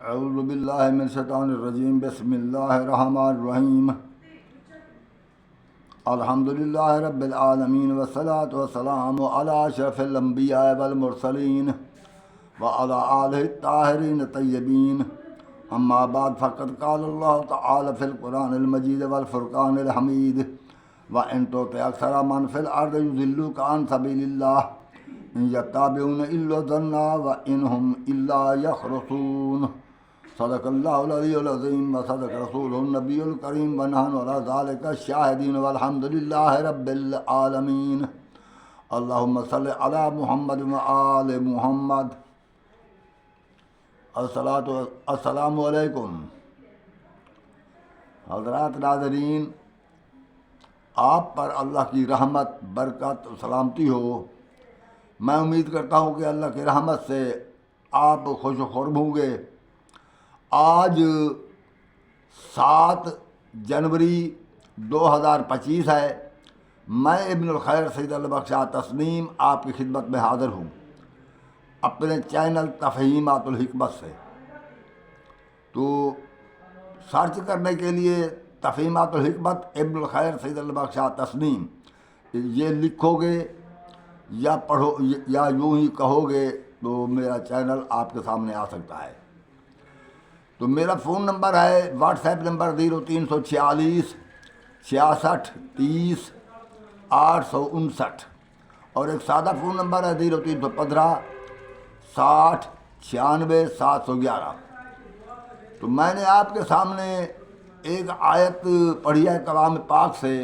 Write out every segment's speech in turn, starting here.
اعوذ باللہ من الشیطان الرجیم بسم اللہ الرحمن الرحیم الحمدللہ رب العالمین والصلاة والسلام علی اشرف الانبیاء والمرسلین وعلی آلہ الطاہرین الطیبین اما بعد فقد قال اللہ تعالی فی القرآن المجید والفرقان الحمید وَإِن تُطِعْ أَكْثَرَ مَنْ فِي الْأَرْضِ يُضِلُّوكَ عَنْ سَبِيلِ اللَّهِ إِن يَتَّبِعُونَ إِلَّا الظَّنَّ وَإِنْ هُمْ إِلَّا يَخْرُصُونَ صدق الله العلي العظيم وصدق رسوله النبي الكريم ونحن على ذلك الشاهدين والحمد لله رب العالمين اللهم صل على محمد وآل محمد. السلام علیکم حضرات ناظرین، آپ پر اللہ کی رحمت، برکت و سلامتی ہو. میں امید کرتا ہوں کہ اللہ کی رحمت سے آپ خوش و خرم ہوں گے. آج 7 جنوری 2025 ہے. میں ابن الخیر سید البخشا تسنیم آپ کی خدمت میں حاضر ہوں اپنے چینل تفہیمات الحکمت سے. تو سرچ کرنے کے لیے تفہیمات الحکمت ابن الخیر سید البخشا تسنیم یہ لکھو گے یا پڑھو یا یوں ہی کہو گے تو میرا چینل آپ کے سامنے آ سکتا ہے. تو میرا فون نمبر ہے، واٹس ایپ نمبر 0346 66 30 859 اور ایک سادہ فون نمبر ہے 0315 60 96 711. تو میں نے آپ کے سامنے ایک آیت پڑھی ہے کلام پاک سے،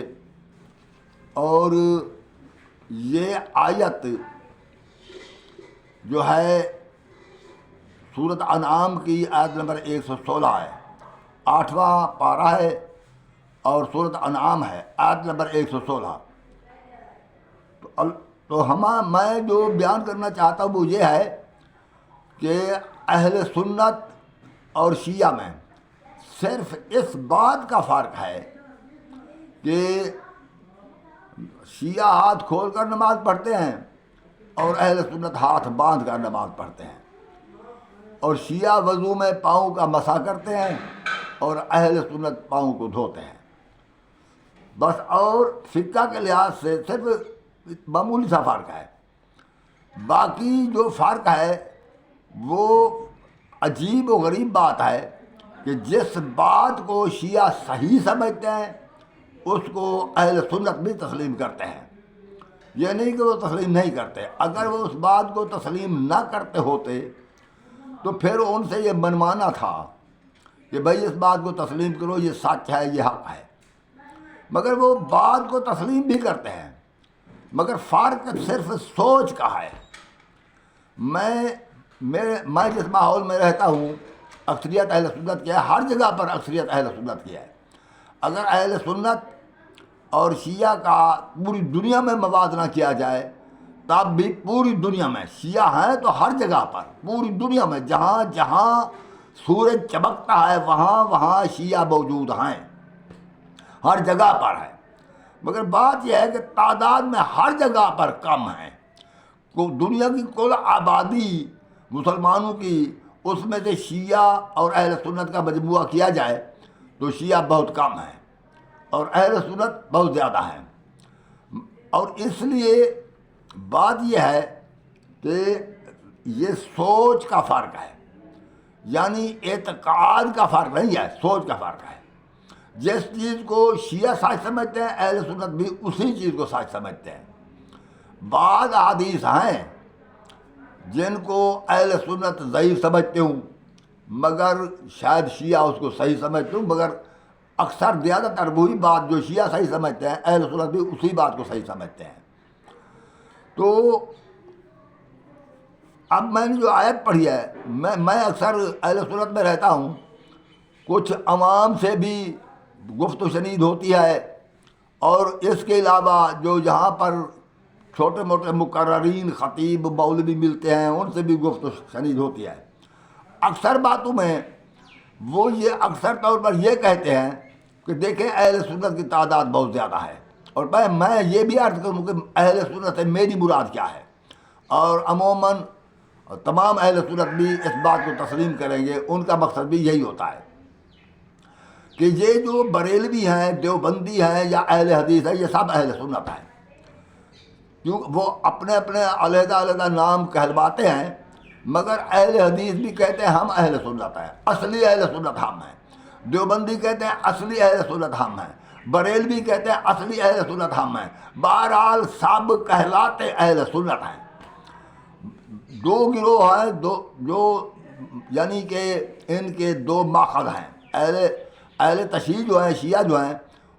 اور یہ آیت جو ہے سورۃ انعام کی آیت نمبر 116 ہے، 8واں پارہ ہے اور سورۃ انعام ہے آیت نمبر 116. تو میں جو بیان کرنا چاہتا ہوں وہ یہ ہے کہ اہل سنت اور شیعہ میں صرف اس بات کا فرق ہے کہ شیعہ ہاتھ کھول کر نماز پڑھتے ہیں اور اہل سنت ہاتھ باندھ کر نماز پڑھتے ہیں. اور شیعہ وضو میں پاؤں کا مسح کرتے ہیں اور اہل سنت پاؤں کو دھوتے ہیں بس. اور فقہ کے لحاظ سے صرف معمولی سا فرق ہے. باقی جو فرق ہے وہ عجیب و غریب بات ہے کہ جس بات کو شیعہ صحیح سمجھتے ہیں اس کو اہل سنت بھی تسلیم کرتے ہیں. یہ نہیں کہ وہ تسلیم نہیں کرتے. اگر وہ اس بات کو تسلیم نہ کرتے ہوتے تو پھر ان سے یہ منوانا تھا کہ بھائی اس بات کو تسلیم کرو، یہ سچ ہے، یہ حق ہے. مگر وہ بات کو تسلیم بھی کرتے ہیں، مگر فرق صرف سوچ کا ہے. میں جس ماحول میں رہتا ہوں اکثریت اہل سنت کی ہے، ہر جگہ پر اکثریت اہل سنت کی ہے. اگر اہل سنت اور شیعہ کا پوری دنیا میں موازنہ کیا جائے تب بھی پوری دنیا میں شیعہ ہیں تو ہر جگہ پر پوری دنیا میں جہاں جہاں سورج چمکتا ہے وہاں وہاں شیعہ موجود ہیں، ہر جگہ پر ہے. مگر بات یہ ہے کہ تعداد میں ہر جگہ پر کم ہیں. دنیا کی کل آبادی مسلمانوں کی، اس میں سے شیعہ اور اہل سنت کا مجموعہ کیا جائے تو شیعہ بہت کم ہیں اور اہل سنت بہت زیادہ ہیں. اور اس لیے بات یہ ہے کہ یہ سوچ کا فرق ہے، یعنی اعتقاد کا فرق نہیں ہے، سوچ کا فرق ہے. جس چیز کو شیعہ سچ سمجھتے ہیں اہل سنت بھی اسی چیز کو سچ سمجھتے ہیں. بعض احادیث ہیں جن کو اہل سنت ضعیف سمجھتے ہوں مگر شاید شیعہ اس کو صحیح سمجھتے ہوں، مگر اکثر زیادہ تر وہی بات جو شیعہ صحیح سمجھتے ہیں اہل سنت بھی اسی بات کو صحیح سمجھتے ہیں. تو اب میں نے جو آیت پڑھی ہے، میں اکثر اہل سنت میں رہتا ہوں، کچھ عوام سے بھی گفت و شنید ہوتی ہے، اور اس کے علاوہ جو جہاں پر چھوٹے موٹے مقررین خطیب مولوی ملتے ہیں ان سے بھی گفت و شنید ہوتی ہے. اکثر باتوں میں وہ یہ اکثر طور پر یہ کہتے ہیں کہ دیکھیں اہل سنت کی تعداد بہت زیادہ ہے. اور میں یہ بھی عرض کروں کہ اہل سنت سے میری مراد کیا ہے. اور عموماً اور تمام اہل سنت بھی اس بات کو تسلیم کریں گے، ان کا مقصد بھی یہی ہوتا ہے کہ یہ جو بریلوی ہیں، دیوبندی ہیں یا اہل حدیث ہے، یہ سب اہل سنت ہیں، کیونکہ وہ اپنے اپنے علیحدہ علیحدہ نام کہلواتے ہیں، مگر اہل حدیث بھی کہتے ہیں ہم اہل سنت ہیں، اصلی اہل سنت ہم ہیں، دیوبندی کہتے ہیں اصلی اہل سنت ہم ہیں، بریلوی کہتے ہیں اصلی اہل سنت ہم ہیں، بہرحال سب کہلاتے اہل سنت ہیں۔ دو گروہ ہیں، جو یعنی کہ ان کے دو ماخذ ہیں، اہل تشیع جو ہیں، شیعہ جو ہیں،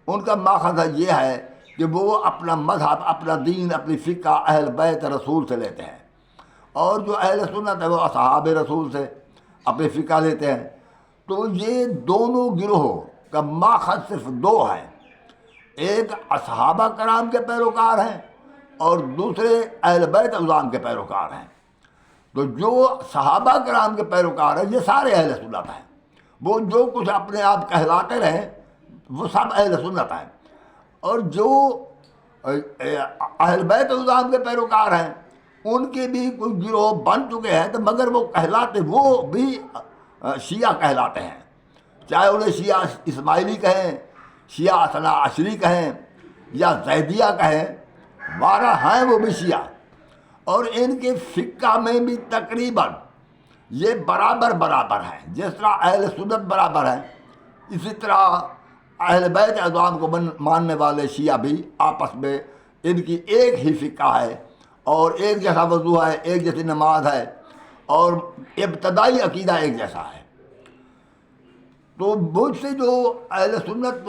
ان کا ماخذ یہ ہے کہ وہ اپنا مذہب، اپنا دین، اپنی فقہ اہل بیت رسول سے لیتے ہیں، اور جو اہل سنت ہے وہ اصحاب رسول سے اپنی فقہ لیتے ہیں۔ تو یہ دونوں گروہوں کا ماخذ صرف دو ہے، ایک صحابہ کرام کے پیروکار ہیں اور دوسرے اہل بیت اعظام کے پیروکار ہیں۔ تو جو صحابہ کرام کے پیروکار ہیں یہ سارے اہل سنت ہیں، وہ جو کچھ اپنے آپ کہلاتے رہیں وہ سب اہل سنت ہیں، اور جو اہل بیت اعظام کے پیروکار ہیں ان کے بھی کوئی گروہ بن چکے ہیں، تو مگر وہ کہلاتے، وہ بھی شیعہ کہلاتے ہیں، چاہے انہیں شیعہ اسماعیلی کہیں، شیعہ اثنا عشری کہیں یا زیدیہ کہیں، بارہ ہیں وہ بھی شیعہ، اور ان کے فقہ میں بھی تقریباً یہ برابر ہیں، جس طرح اہل سنت برابر ہیں اسی طرح اہل بیت اعظام کو ماننے والے شیعہ بھی آپس میں ان کی ایک ہی فقہ ہے، اور ایک جیسا وضو ہے، ایک جیسی نماز ہے، اور ابتدائی عقیدہ ایک جیسا ہے۔ تو مجھ سے جو اہل سنت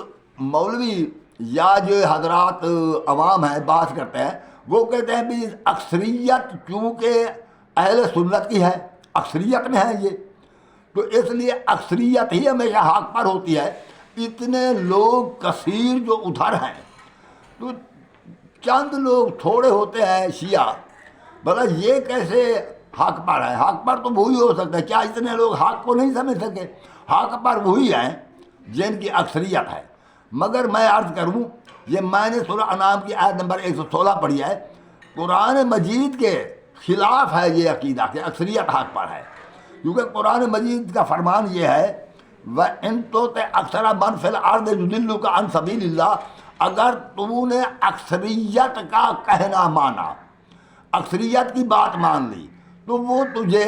مولوی یا جو حضرات عوام ہیں بات کرتے ہیں، وہ کہتے ہیں بھی اکثریت چونکہ اہل سنت کی ہے، اکثریت میں ہے یہ، تو اس لیے اکثریت ہی ہمیشہ حق پر ہوتی ہے، اتنے لوگ کثیر جو ادھر ہیں تو چند لوگ تھوڑے ہوتے ہیں شیعہ، بھلا یہ کیسے حق پر ہے؟ حق پر تو وہی ہو سکتا ہے، کیا اتنے لوگ حق کو نہیں سمجھ سکے؟ حق پر وہی ہیں جن کی اکثریت ہے۔ مگر میں عرض کروں، یہ میں نے سورہ انعام کی آیت نمبر 116 پڑھی ہے، قرآن مجید کے خلاف ہے یہ عقیدہ کہ اکثریت حق پر ہے، کیونکہ قرآن مجید کا فرمان یہ ہے وَإِن تُطِعْ أَكْثَرَ مَنْ فِي الْأَرْضِ يُضِلُّوكَ عَنْ سَبِيلِ اللَّهِ، اگر تو نے اکثریت کا کہنا مانا، اکثریت کی بات مان لی، تو وہ تجھے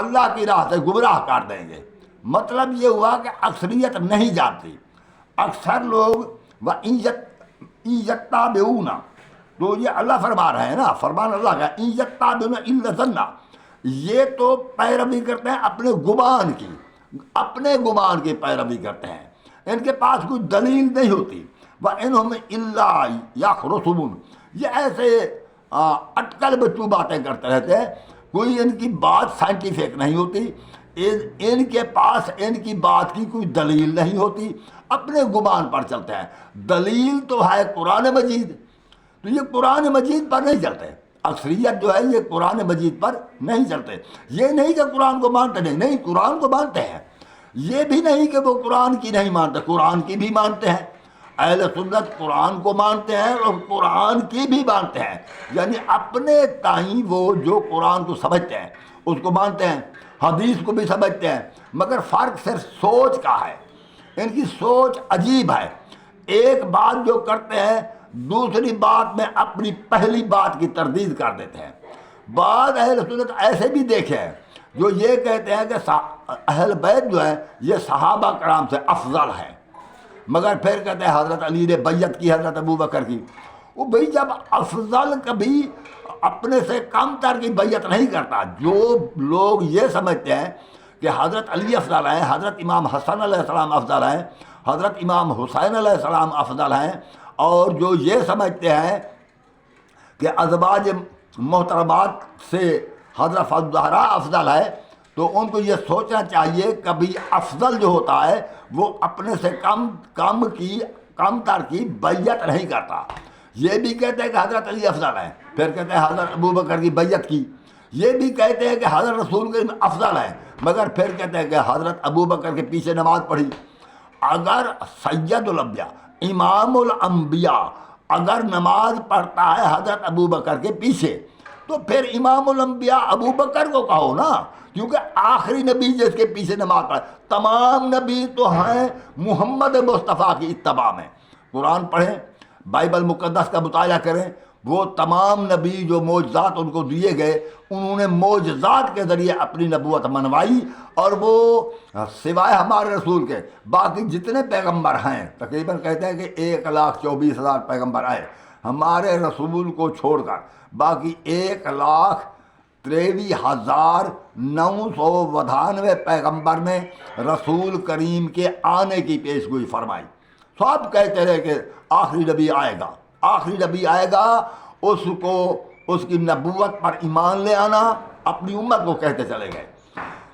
اللہ کی راہ سے گمراہ کر دیں گے۔ مطلب یہ ہوا کہ اکثریت نہیں جانتی، اکثر لوگ وَإِن يَتَّبِعُونَ، تو یہ اللہ فرما رہے ہیں نا، فرمان اللہ کا، إِن يَتَّبِعُونَ إِلَّا الظَّنَّ، یہ تو پیروی کرتے ہیں اپنے گمان کی، اپنے گمان کی پیروی کرتے ہیں، ان کے پاس کوئی دلیل نہیں ہوتی۔ وَإِنْهُمْ إِلَّا يَخْرُصُونَ، یہ ایسے اٹکل بچوں باتیں کرتے رہتے ہیں، کوئی ان کی بات سائنٹیفک نہیں ہوتی، ان کے پاس ان کی بات کی کوئی دلیل نہیں ہوتی، اپنے گمان پر چلتے ہیں۔ دلیل تو ہے قرآن مجید، تو یہ قرآن مجید پر نہیں چلتے، اکثریت جو ہے یہ قرآن مجید پر نہیں چلتے۔ یہ نہیں کہ قرآن کو مانتے نہیں، قرآن کو مانتے ہیں، یہ بھی نہیں کہ وہ قرآن کی نہیں مانتے، قرآن کی بھی مانتے ہیں۔ اہل سنت قرآن کو مانتے ہیں اور قرآن کی بھی مانتے ہیں، یعنی اپنے تئیں وہ جو قرآن کو سمجھتے ہیں اس کو مانتے ہیں، حدیث کو بھی سمجھتے ہیں، مگر فرق صرف سوچ کا ہے، ان کی سوچ عجیب ہے، ایک بات جو کرتے ہیں دوسری بات میں اپنی پہلی بات کی تردید کر دیتے ہیں۔ بعض اہل سنت ایسے بھی دیکھے ہیں جو یہ کہتے ہیں کہ اہل بیت جو ہے یہ صحابہ کرام سے افضل ہے، مگر پھر کہتے ہیں حضرت علی نے بیعت کی حضرت ابو بکر کی۔ وہ بھئی جب افضل کبھی اپنے سے کم تر کی بیعت نہیں کرتا، جو لوگ یہ سمجھتے ہیں کہ حضرت علی افضل ہیں، حضرت امام حسن علیہ السلام افضل ہیں، حضرت امام حسین علیہ السلام افضل ہیں، اور جو یہ سمجھتے ہیں کہ ازواج محترمات سے حضرت الزہرا افضل ہے، تو ان کو یہ سوچنا چاہیے کبھی افضل جو ہوتا ہے وہ اپنے سے کم تر کی بیعت نہیں کرتا۔ یہ بھی کہتے ہیں کہ حضرت علی افضل ہیں، پھر کہتے ہیں حضرت ابو بکر کی بیعت کی، یہ بھی کہتے ہیں کہ حضرت رسول کریم افضل ہیں، مگر پھر کہتے ہیں کہ حضرت ابو بکر کے پیچھے نماز پڑھی۔ اگر سید الانبیاء، امام الانبیاء اگر نماز پڑھتا ہے حضرت ابو بکر کے پیچھے، تو پھر امام الانبیاء ابو بکر کو کہو نا، کیونکہ آخری نبی جس کے پیچھے نماز پڑھے، تمام نبی تو ہیں محمد مصطفیٰ کی اتباع میں۔ قرآن پڑھیں، بائبل مقدس کا مطالعہ کریں، وہ تمام نبی جو معجزات ان کو دیے گئے، انہوں نے معجزات کے ذریعے اپنی نبوت منوائی، اور وہ سوائے ہمارے رسول کے باقی جتنے پیغمبر ہیں، تقریباً کہتے ہیں کہ 1,24,000 پیغمبر آئے ہمارے رسول کو چھوڑ کر، باقی 1,93,992 پیغمبر نے رسول کریم کے آنے کی پیشگوئی فرمائی۔ سب کہتے رہے کہ آخری نبی آئے گا، آخری نبی آئے گا، اس کو اس کی نبوت پر ایمان لے آنا، اپنی امت کو کہتے چلے گئے۔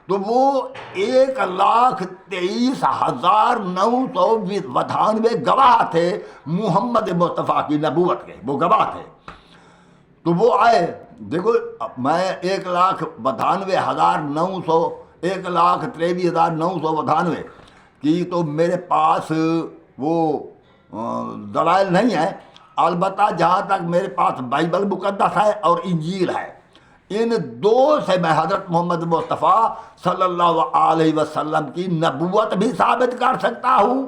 تو وہ 1,23,992 گواہ تھے محمد مصطفیٰ کی نبوت کے، وہ گواہ تھے۔ تو وہ آئے، دیکھو میں 1,23,992 کی تو میرے پاس وہ دلائل نہیں ہے، البتہ جہاں تک میرے پاس بائبل مقدس ہے اور انجیل ہے، ان دو سے میں حضرت محمد مصطفیٰ صلی اللہ علیہ وسلم کی نبوت بھی ثابت کر سکتا ہوں،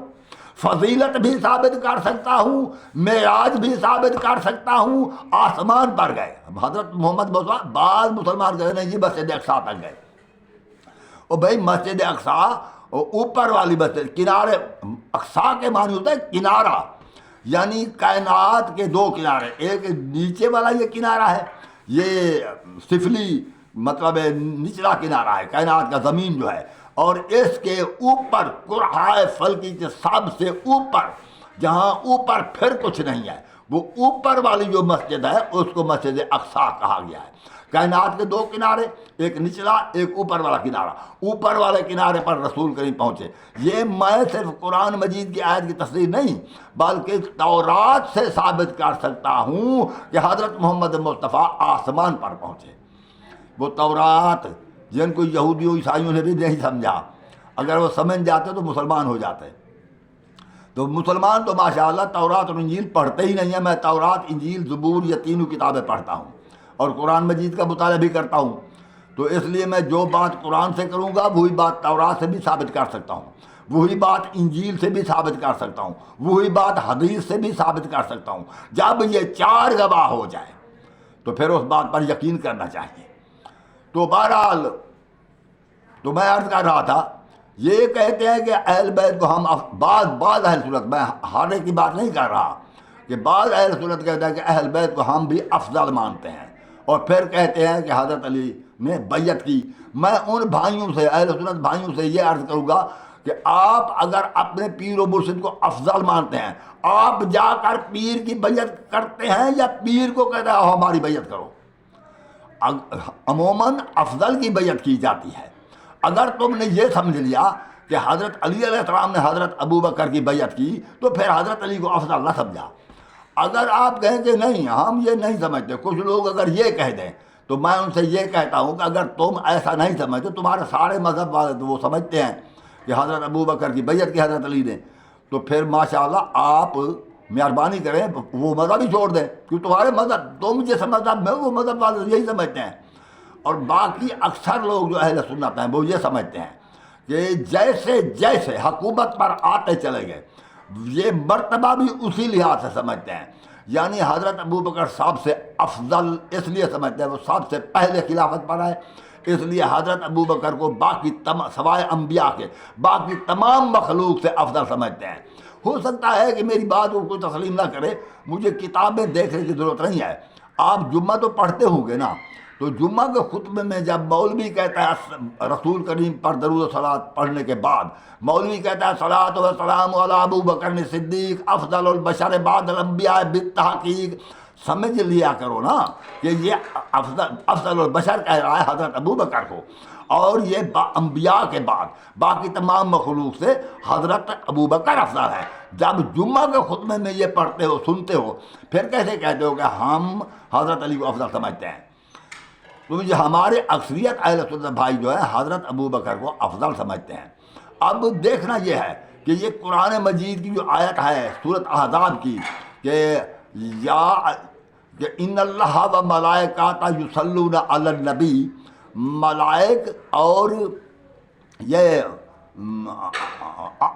فضیلت بھی ثابت کر سکتا ہوں، معراج بھی ثابت کر سکتا ہوں۔ آسمان پر گئے حضرت محمد مصطفیٰ، بعض مسلمان کہتے ہیں جی مسجد اقصیٰ تک گئے۔ اور بھائی مسجد اقصیٰ اوپر والی مسجد، کنارے، اقصیٰ کے معنی ہوتا ہے کنارہ، یعنی کائنات کے دو کنارے، ایک نیچے والا یہ کنارہ ہے، یہ سفلی مطلب نچلا کنارہ ہے کائنات کا، زمین جو ہے، اور اس کے اوپر قرحۂ فلکی کے سب سے اوپر، جہاں اوپر پھر کچھ نہیں ہے، وہ اوپر والی جو مسجد ہے اس کو مسجد اقصیٰ کہا گیا ہے۔ کائنات کے دو کنارے، ایک نچلا ایک اوپر والا کنارہ، اوپر والے کنارے پر رسول کریم پہنچے۔ یہ میں صرف قرآن مجید کی آیت کی تصریح نہیں بلکہ تورات سے ثابت کر سکتا ہوں کہ حضرت محمد مصطفیٰ آسمان پر پہنچے۔ وہ تورات جن کو یہودیوں عیسائیوں نے بھی نہیں سمجھا، اگر وہ سمجھ جاتے تو مسلمان ہو جاتے۔ تو مسلمان تو ماشاءاللہ تورات اور انجیل پڑھتے ہی نہیں ہیں۔ میں تورات، انجیل، زبور، یہ تینوں کتابیں پڑھتا ہوں اور قرآن مجید کا مطالعہ بھی کرتا ہوں۔ تو اس لیے میں جو بات قرآن سے کروں گا وہی بات تورات سے بھی ثابت کر سکتا ہوں، وہی بات انجیل سے بھی ثابت کر سکتا ہوں، وہی بات حدیث سے بھی ثابت کر سکتا ہوں۔ جب یہ چار گواہ ہو جائے تو پھر اس بات پر یقین کرنا چاہیے۔ تو بہرحال تو میں عرض کر رہا تھا، یہ کہتے ہیں کہ اہل بیت کو ہم بعض اہل سنت، میں ہر ایک کی بات نہیں کر رہا، کہ بعض اہل سنت کہتے ہیں کہ اہل بیت کو ہم بھی افضل مانتے ہیں، اور پھر کہتے ہیں کہ حضرت علی نے بیعت کی۔ میں ان بھائیوں سے، اہل سنت بھائیوں سے یہ عرض کروں گا کہ آپ اگر اپنے پیر و مرشد کو افضل مانتے ہیں، آپ جا کر پیر کی بیعت کرتے ہیں یا پیر کو کہتے ہیں ہماری بیعت کرو؟ عموماً افضل کی بیعت کی جاتی ہے۔ اگر تم نے یہ سمجھ لیا کہ حضرت علی علیہ السلام نے حضرت ابو بکر کی بیعت کی تو پھر حضرت علی کو افضل نہ سمجھا۔ اگر آپ کہیں کہ نہیں ہم یہ نہیں سمجھتے، کچھ لوگ اگر یہ کہہ دیں تو میں ان سے یہ کہتا ہوں کہ اگر تم ایسا نہیں سمجھتے، تمہارے سارے مذہب والے تو وہ سمجھتے ہیں کہ حضرت ابو بکر کی بیعت کی حضرت علی نے، تو پھر ماشاءاللہ آپ مہربانی کریں وہ مذہب ہی چھوڑ دیں، کیونکہ تمہارے مذہب، تم جس مذہب میں وہ مذہب والے یہی سمجھتے ہیں۔ اور باقی اکثر لوگ جو اہل سنت ہیں وہ یہ سمجھتے ہیں کہ جیسے جیسے حکومت پر آتے چلے گئے، یہ مرتبہ بھی اسی لحاظ سے سمجھتے ہیں، یعنی حضرت ابو بکر سب سے افضل اس لیے سمجھتے ہیں، وہ سب سے پہلے خلافت پر آئے، اس لیے حضرت ابو بکر کو باقی سوائے انبیاء کے باقی تمام مخلوق سے افضل سمجھتے ہیں۔ ہو سکتا ہے کہ میری بات کو کوئی تسلیم نہ کرے، مجھے کتابیں دیکھنے کی ضرورت نہیں ہے۔ آپ جمعہ تو پڑھتے ہوں گے نا، تو جمعہ کے خطبے میں جب مولوی کہتا ہے رسول کریم پر درود و صلاۃ پڑھنے کے بعد، مولوی کہتا ہے صلاۃ و سلام علی ابو بکر صدیق افضل البشر بعد الانبیاء بالتحقیق، سمجھ لیا کرو نا کہ یہ افضل البشر کہہ رہا ہے حضرت ابو بکر کو، اور یہ انبیاء کے بعد باقی تمام مخلوق سے حضرت ابو بکر افضل ہے۔ جب جمعہ کے خطبے میں یہ پڑھتے ہو، سنتے ہو، پھر کیسے کہتے ہو کہ ہم حضرت علی کو افضل سمجھتے ہیں؟ تو یہ ہمارے اکثریت اہل سنت بھائی جو ہے حضرت ابو بکر کو افضل سمجھتے ہیں۔ اب دیکھنا یہ ہے کہ یہ قرآن مجید کی جو آیت ہے سورۃ احزاب کی کہ کہ ان اللہ و ملائکۃ یصلون علی النبی، ملائک اور یہ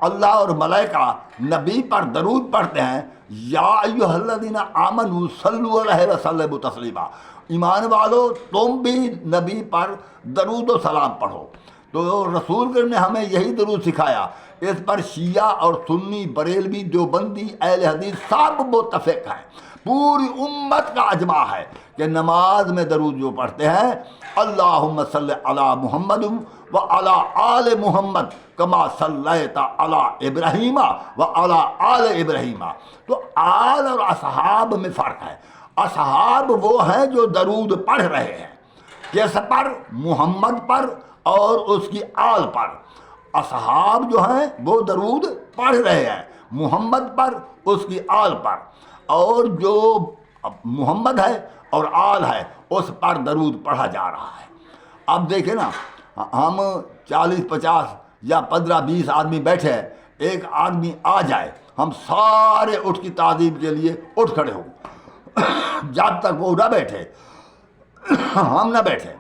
اللہ اور ملائکہ نبی پر درود پڑھتے ہیں. یا ایھا الذین آمنوا صلوا علیہ وسلموا تسلیما، ایمان والو تم بھی نبی پر درود و سلام پڑھو. تو رسول کریم نے ہمیں یہی درود سکھایا. اس پر شیعہ اور سنی، بریلوی، دیوبندی، اہل حدیث سب متفق ہیں. پوری امت کا اجماع ہے کہ نماز میں درود جو پڑھتے ہیں، اللہم صلی علی محمد و علی آل محمد کما صلیت علی ابراہیم و علی آل ابراہیم. تو آل اور اصحاب میں فرق ہے. اصحاب وہ ہیں جو درود پڑھ رہے ہیں، کس پر؟ محمد پر اور اس کی آل پر. اصحاب جو ہیں وہ درود پڑھ رہے ہیں محمد پر، اس کی آل پر، اور جو محمد ہے اور آل ہے اس پر درود پڑھا جا رہا ہے. اب دیکھیں نا، ہم 40-50 یا 15-20 آدمی بیٹھے ہیں، ایک آدمی آ جائے، ہم سارے اٹھ کی تعظیم کے لیے اٹھ کھڑے ہوں. جب تک وہ نہ بیٹھے ہم نہ بیٹھے،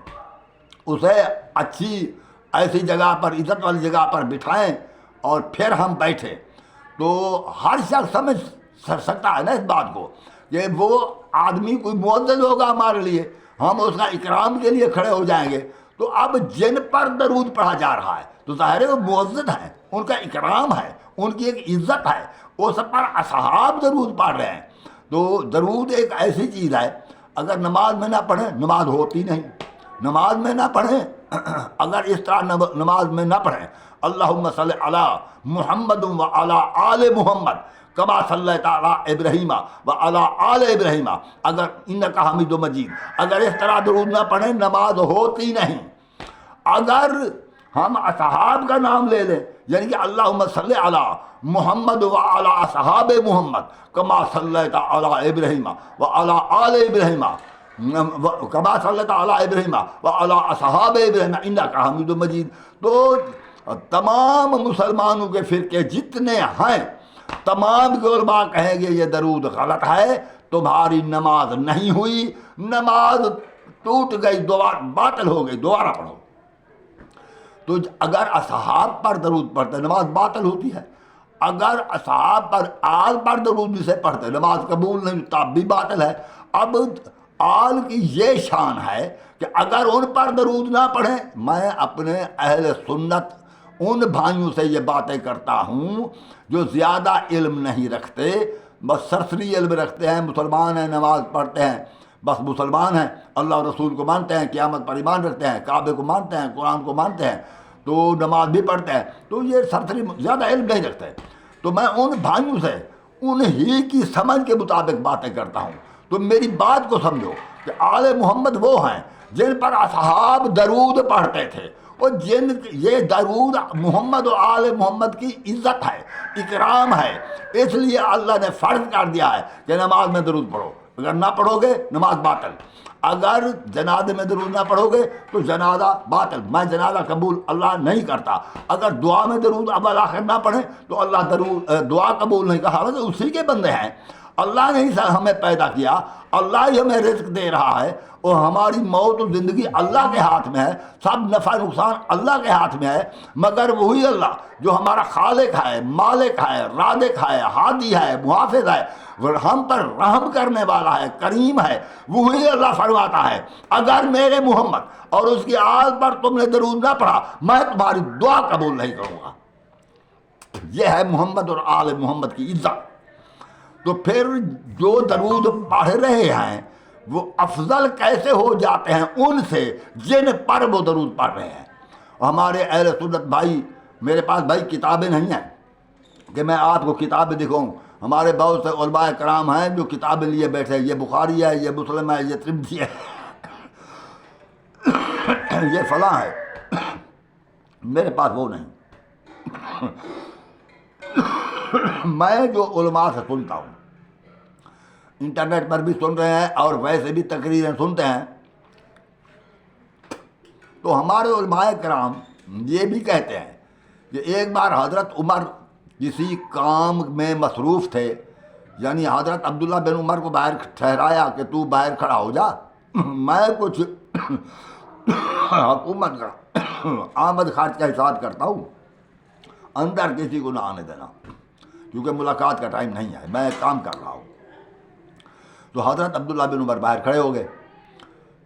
اسے اچھی ایسی جگہ پر، عزت والی جگہ پر بٹھائیں اور پھر ہم بیٹھے. تو ہر شخص سمجھ سکتا ہے نا اس بات کو کہ وہ آدمی کوئی معزز ہوگا ہمارے لیے، ہم اس کا اکرام کے لیے کھڑے ہو جائیں گے. تو اب جن پر درود پڑھا جا رہا ہے تو ظاہر ہے وہ معزز ہیں، ان کا اکرام ہے، ان کی ایک عزت ہے. اس پر اصحاب درود پڑھ رہے ہیں. تو درود ایک ایسی چیز ہے، اگر نماز میں نہ پڑھیں نماز ہوتی نہیں. نماز میں نہ پڑھیں، اگر اس طرح نماز میں نہ پڑھیں اللہم صلی علی محمد و علی آل محمد کما صلیت علی ابراہیم و علی آل ابراہیم، اگر انکا حمید مجید، اگر اس طرح درود نہ پڑھیں نماز ہوتی نہیں. اگر ہم اصحاب کا نام لے لیں، یعنی کہ اللہم صلی علی محمد و علی اصحاب محمد کما صلیت علی ابراہیم و علی آل ابراہیم کما صلیت علی ابراہیم و علی اصحاب ابراہیم انکا حمید مجید. تو تمام مسلمانوں کے فرقے جتنے ہیں، تمام کے علماء کہیں گے یہ درود غلط ہے، تمہاری نماز نہیں ہوئی، نماز ٹوٹ گئی، دوبارہ باطل ہو گئی، دوبارہ پڑھو. تو اگر اصحاب پر درود پڑھتے نماز باطل ہوتی ہے، اگر اصحاب پر آل پر درود بھی سے پڑھتے نماز قبول نہیں، تب بھی باطل ہے. اب آل کی یہ شان ہے کہ اگر ان پر درود نہ پڑھیں، میں اپنے اہل سنت ان بھائیوں سے یہ باتیں کرتا ہوں جو زیادہ علم نہیں رکھتے، بس سرسری علم رکھتے ہیں، مسلمان ہیں، نماز پڑھتے ہیں، بس مسلمان ہیں، اللہ اور رسول کو مانتے ہیں، قیامت پر ایمان رکھتے ہیں، کعبے کو مانتے ہیں، قرآن کو مانتے ہیں، تو نماز بھی پڑھتے ہیں، تو یہ سرسری زیادہ علم نہیں رکھتے. تو میں ان بھائیوں سے انہی کی سمجھ کے مطابق باتیں کرتا ہوں. تو میری بات کو سمجھو کہ آل محمد وہ ہیں جن پر اصحاب درود پڑھتے تھے، اور جن یہ درود محمد و آل محمد کی عزت ہے، اکرام ہے، اس لیے اللہ نے فرض کر دیا ہے کہ نماز میں درود پڑھو. اگر نہ پڑھو گے نماز باطل. اگر جنازے میں درود نہ پڑھو گے تو جنازہ باطل، میں جنازہ قبول اللہ نہیں کرتا. اگر دعا میں درود اول آخر نہ پڑھیں تو اللہ دعا قبول نہیں کرتا. حالانکہ اسی کے بندے ہیں، اللہ نے ہی ہمیں پیدا کیا، اللہ ہی ہمیں رزق دے رہا ہے، اور ہماری موت و زندگی اللہ کے ہاتھ میں ہے، سب نفع نقصان اللہ کے ہاتھ میں ہے. مگر وہی اللہ جو ہمارا خالق ہے، مالک ہے، رازق ہے، ہادی ہے، محافظ ہے، ہم پر رحم کرنے والا ہے، کریم ہے، وہی اللہ فرماتا ہے اگر میرے محمد اور اس کی آل پر تم نے درود نہ پڑھا میں تمہاری دعا قبول نہیں کروں گا. یہ ہے محمد اور آل محمد کی عزت. تو پھر جو درود پڑھ رہے ہیں وہ افضل کیسے ہو جاتے ہیں ان سے جن پر وہ درود پڑھ رہے ہیں. ہمارے اہل سنت بھائی، میرے پاس بھائی کتابیں نہیں ہیں کہ میں آپ کو کتابیں دکھاؤں. ہمارے بہت سے علماء کرام ہیں جو کتابیں لیے بیٹھے، یہ بخاری ہے، یہ مسلم ہے، یہ ترمذی ہے، یہ فلاں ہے. میرے پاس وہ نہیں. میں جو علماء سے سنتا ہوں، انٹرنیٹ پر بھی سن رہے ہیں اور ویسے بھی تقریریں سنتے ہیں، تو ہمارے علماء کرام یہ بھی کہتے ہیں کہ ایک بار حضرت عمر کسی کام میں مصروف تھے یعنی حضرت عبداللہ بن عمر کو باہر ٹھہرایا کہ تو باہر کھڑا ہو جا، میں کچھ حکومت کا آمد خرچ کا حساب کرتا ہوں، اندر کسی کو نہ آنے دینا، کیونکہ ملاقات کا ٹائم نہیں ہے، میں کام کر رہا ہوں۔ تو حضرت عبداللہ بن عمر باہر کھڑے ہو گئے۔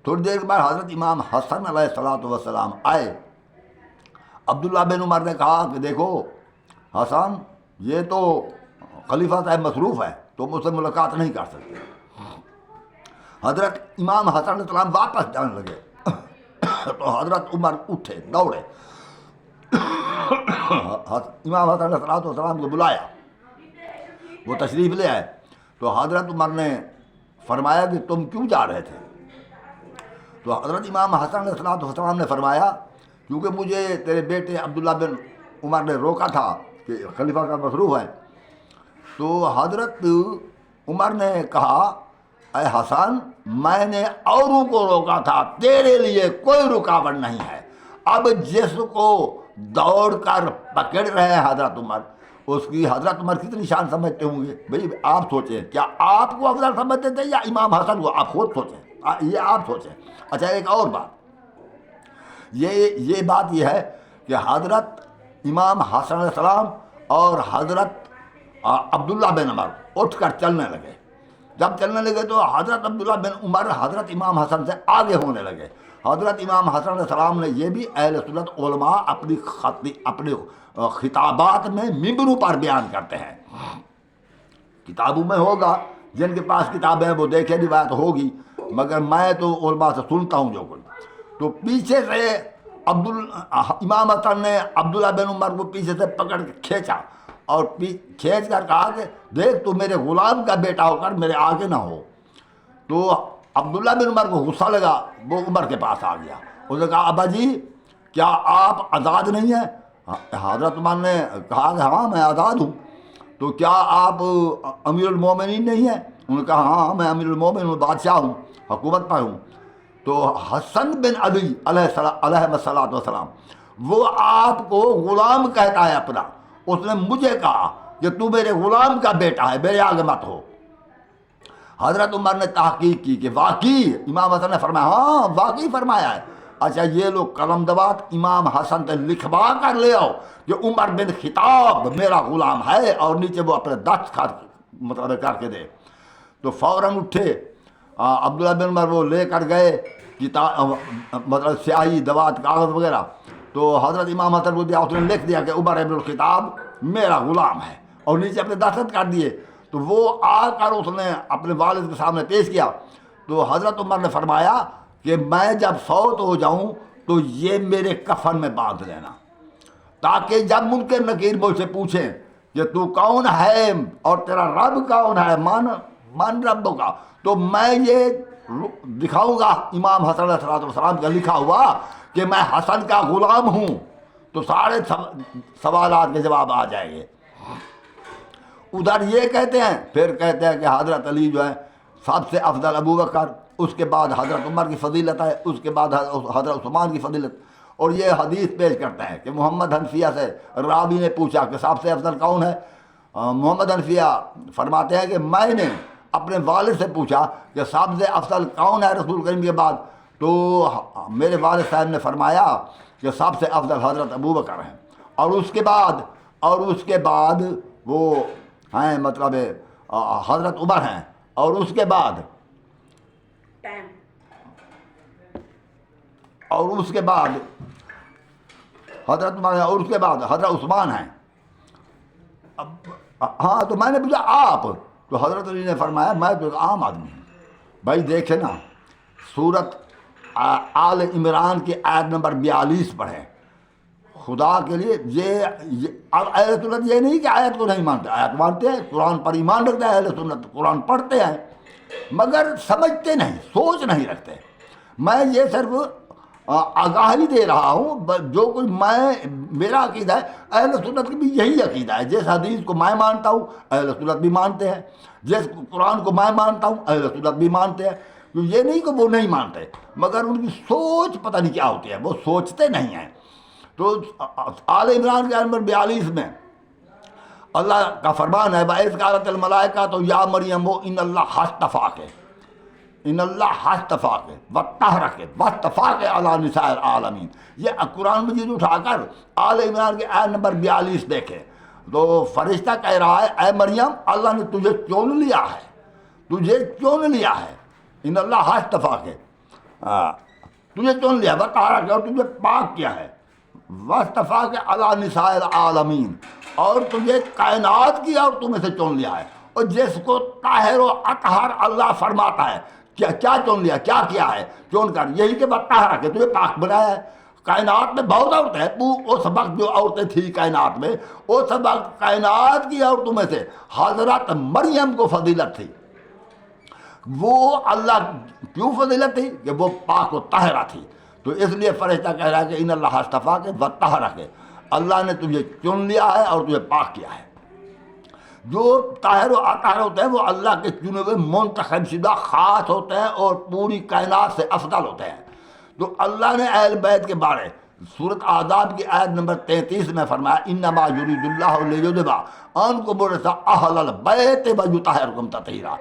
تھوڑی دیر کے بعد حضرت امام حسن علیہ الصلوۃ والسلام آئے۔ عبداللہ بن عمر نے کہا کہ دیکھو حسن، یہ تو خلیفہ صاحب مصروف ہے، تم اس سے ملاقات نہیں کر سکتے۔ حضرت امام حسن علیہ السلام واپس جانے لگے تو حضرت عمر اٹھے، دوڑے، امام حسن علیہ السلام کو بلایا، وہ تشریف لے آئے۔ تو حضرت عمر نے فرمایا کہ تم کیوں جا رہے تھے؟ تو حضرت امام حسن علیہ السلام نے فرمایا کیونکہ مجھے تیرے بیٹے عبداللہ بن عمر نے روکا تھا کہ خلیفہ کا مصروف ہے۔ تو حضرت عمر نے کہا اے حسن، میں نے اوروں کو روکا تھا، تیرے لیے کوئی رکاوٹ نہیں ہے۔ اب جس کو دوڑ کر پکڑ رہے ہیں حضرت عمر، اس کی حضرت عمر کتنی شان سمجھتے ہوں گے؟ بھئی آپ سوچیں، کیا آپ کو افضل سمجھتے تھے یا امام حسن کو؟ آپ خود سوچیں، یہ آپ سوچیں۔ اچھا، ایک اور بات، یہ بات یہ ہے کہ حضرت امام حسن علیہ السلام اور حضرت عبداللہ بن عمر اٹھ کر چلنے لگے۔ جب چلنے لگے تو حضرت عبداللہ بن عمر حضرت امام حسن سے آگے ہونے لگے۔ حضرت امام حسن علیہ السلام نے یہ بھی اہل سنت علماء اپنے خطابات میں ممبروں پر بیان کرتے ہیں، کتابوں میں ہوگا، جن کے پاس کتابیں وہ دیکھے روایت ہوگی، مگر میں تو علماء سے سنتا ہوں جو کچھ۔ تو پیچھے سے امام حسن نے عبداللہ بن عمر کو پیچھے سے پکڑ کے کھینچا اور کھینچ کر کہا کہ دیکھ، تو میرے غلام کا بیٹا ہو کر میرے آگے نہ ہو۔ تو عبداللہ بن عمر کو غصہ لگا، وہ عمر کے پاس آ گیا، اس نے کہا ابا جی کیا آپ آزاد نہیں ہیں؟ حضرت عمر نے کہا کہ ہاں میں آزاد ہوں۔ تو کیا آپ امیر المومنین نہیں ہیں؟ انہوں نے کہا ہاں میں امیر المومنین ہوں، بادشاہ ہوں، حکومت پر ہوں۔ تو حسن بن علی علیہ الصلوۃ والسلام، وہ آپ کو غلام کہتا ہے اپنا، اس نے مجھے کہا کہ تو میرے غلام کا بیٹا ہے، میرے آگے مت ہو۔ حضرت عمر نے تحقیق کی کہ واقعی، امام حسن نے فرمایا ہاں واقعی فرمایا ہے۔ اچھا، یہ لوگ قلم دوات امام حسن سے لکھوا کر لے آؤ کہ عمر بن خطاب میرا غلام ہے، اور نیچے وہ اپنے دستخط مطلب کر کے دے۔ تو فوراً اٹھے عبداللہ بن عمر، وہ لے کر گئے مطلب سیاہی، دوات، کاغذ وغیرہ۔ تو حضرت امام حسن کو دیا، اس نے لکھ دیا کہ عمر ابن الخطاب میرا غلام ہے، اور نیچے اپنے دستخط کر دیے۔ تو وہ آ کر اس نے اپنے والد کے سامنے پیش کیا۔ تو حضرت عمر نے فرمایا کہ میں جب فوت ہو جاؤں تو یہ میرے کفن میں باندھ دینا، تاکہ جب منکر نکیر مجھ سے پوچھیں کہ تو کون ہے اور تیرا رب کون ہے، من رب کا، تو میں یہ دکھاؤں گا امام حسن علیہ السلام کا لکھا ہوا کہ میں حسن کا غلام ہوں، تو سارے سوالات کے جواب آ جائیں گے۔ ادھر یہ کہتے ہیں، پھر کہتے ہیں کہ حضرت علی جو ہے سب سے افضل ابو بکر، اس کے بعد حضرت عمر کی فضیلت ہے، اس کے بعد حضرت عثمان کی فضیلت۔ اور یہ حدیث پیش کرتے ہیں کہ محمد حنفیہ سے راوی نے پوچھا کہ سب سے افضل کون ہے؟ محمد حنفیہ فرماتے ہیں کہ میں نے اپنے والد سے پوچھا کہ سب سے افضل کون ہے رسول کریم کے بعد، تو میرے والد صاحب نے فرمایا کہ سب سے افضل حضرت ابو بکر ہیں، اور اس کے بعد وہ ہیں مطلب حضرت عمر ہیں، اور اس کے بعد حضرت عمر ہیں، اور اس کے بعد حضرت عثمان ہیں۔ ہاں، تو میں نے پوچھا آپ؟ تو حضرت علی نے فرمایا میں تو ایک عام آدمی ہوں۔ بھائی دیکھیں نا، سورت آل عمران کی آیت نمبر 42 پڑھیں، خدا کے لیے یہ اب اہل سنت یہ نہیں کہ آیت کو نہیں مانتے، آیت مانتے ہیں، قرآن پر ایمان رکھتے ہیں اہل سنت، قرآن پڑھتے ہیں، مگر سمجھتے نہیں، سوچ نہیں رکھتے۔ میں یہ صرف آگاہی دے رہا ہوں، جو کچھ میرا عقیدہ ہے، اہل سنت کی بھی یہی عقیدہ ہے۔ جس حدیث کو میں مانتا ہوں اہل سنت بھی مانتے ہیں، جس قرآن کو میں مانتا ہوں اہل سنت بھی مانتے ہیں۔ یہ نہیں کہ وہ نہیں مانتے، مگر ان کی سوچ پتہ نہیں کیا ہوتی ہے، وہ سوچتے نہیں ہیں۔ تو آل عمران کے نمبر 42 میں اللہ کا فرمان ہے وَإِذْ قَالَتِ الْمَلَائِكَةُ يَا مَرْيَمُ إِنَّ اللَّهَ اصْطَفَاكِ إِنَّ اللَّهَ اصْطَفَاكِ وَطَّهَّرَكِ وَاصْطَفَاكِ عَلَىٰ نِسَاءِ الْعَالَمِينَ۔ یہ قرآن مجید اٹھا کر آل عمران کے آیت نمبر 42 دیکھیں تو فرشتہ کہہ رہا ہے اے مریم اللہ نے تجھے چن لیا ہے، تجھے چن لیا ہے۔ ان اللہ اصطفاکے، تجھے چن لیا، وطہرک، اور تجھے پاک کیا ہے، واصطفاک علی نساء العالمین، اور تجھے کائنات کی عورتوں میں سے چن لیا ہے۔ اور جس کو طاہر و اطہر اللہ فرماتا ہے، کیا چن لیا، کیا کیا ہے چن کر، یہی کہ وطہرک، تجھے پاک بنایا ہے۔ کائنات میں بہت عورتیں ہیں، اس وقت جو عورتیں تھیں کائنات میں، اس وقت کائنات کی عورتوں میں سے حضرت مریم کو فضیلت تھی۔ وہ اللہ کیوں فضیلت تھی کہ وہ پاک و طاہرہ تھی، تو اس لیے فرشتہ کہہ رہا ہے کہ ان اللہ اصطفاک وطہرک، اللہ نے تجھے چن لیا ہے اور تجھے پاک کیا ہے۔ جو طاہر و اطہر ہوتے ہیں وہ اللہ کے چنے ہوئے منتخب شدہ خاص ہوتے ہیں اور پوری کائنات سے افضل ہوتے ہیں۔ تو اللہ نے اہل بیت کے بارے سورۃ احزاب کی آیت نمبر 33 میں فرمایا انما یرید اللہ لیذھب عنکم الرجس اہل البیت ویطہرکم تطہیرا،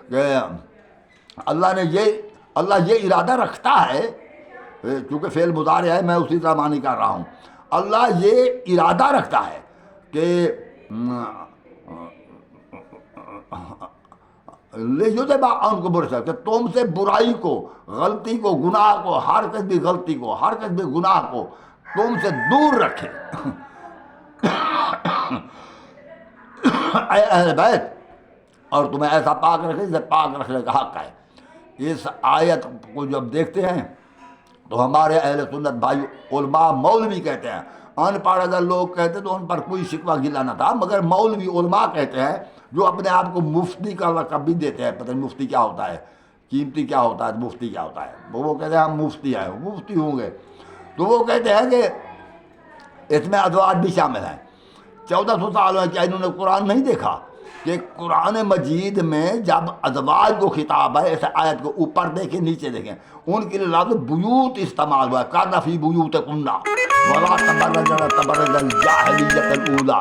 کہ اللہ یہ ارادہ رکھتا ہے، چونکہ فعل مضارع ہے میں اسی طرح معنی کر رہا ہوں، اللہ یہ ارادہ رکھتا ہے کہ لیذھب عنکم الرجس، کہ تم سے برائی کو، غلطی کو، گناہ کو، ہر قسم غلطی کو، ہر قسم گناہ کو تم سے دور رکھے۔ اے اہل بیت، اور تمہیں ایسا پاک رکھے جسے پاک رکھنے کا حق ہے۔ اس آیت کو جب دیکھتے ہیں تو ہمارے اہل سنت بھائی علماء، مولوی کہتے ہیں، ان پڑھ اگر لوگ کہتے تو ان پر کوئی شکوہ گلہ نہ تھا، مگر مولوی علماء کہتے ہیں جو اپنے آپ کو مفتی کا لقب بھی دیتے ہیں، پتہ نہیں مفتی کیا ہوتا ہے، قیمتی کیا ہوتا ہے، مفتی کیا ہوتا ہے، وہ کہتے ہیں ہم مفتی ہیں، مفتی ہوں گے، تو وہ کہتے ہیں کہ اس میں ازواج بھی شامل ہیں۔ 1400 سال میں کیا انہوں نے قرآن نہیں دیکھا کہ قرآن مجید میں جب ازواج کو خطاب ہے، اس آیت کو اوپر دیکھیں نیچے دیکھیں، ان کے لیے لفظ بیوت استعمال ہوا ہے، قرن فی بیوتکن ولا تبرجن تبرج الجاہلیۃ الاولی۔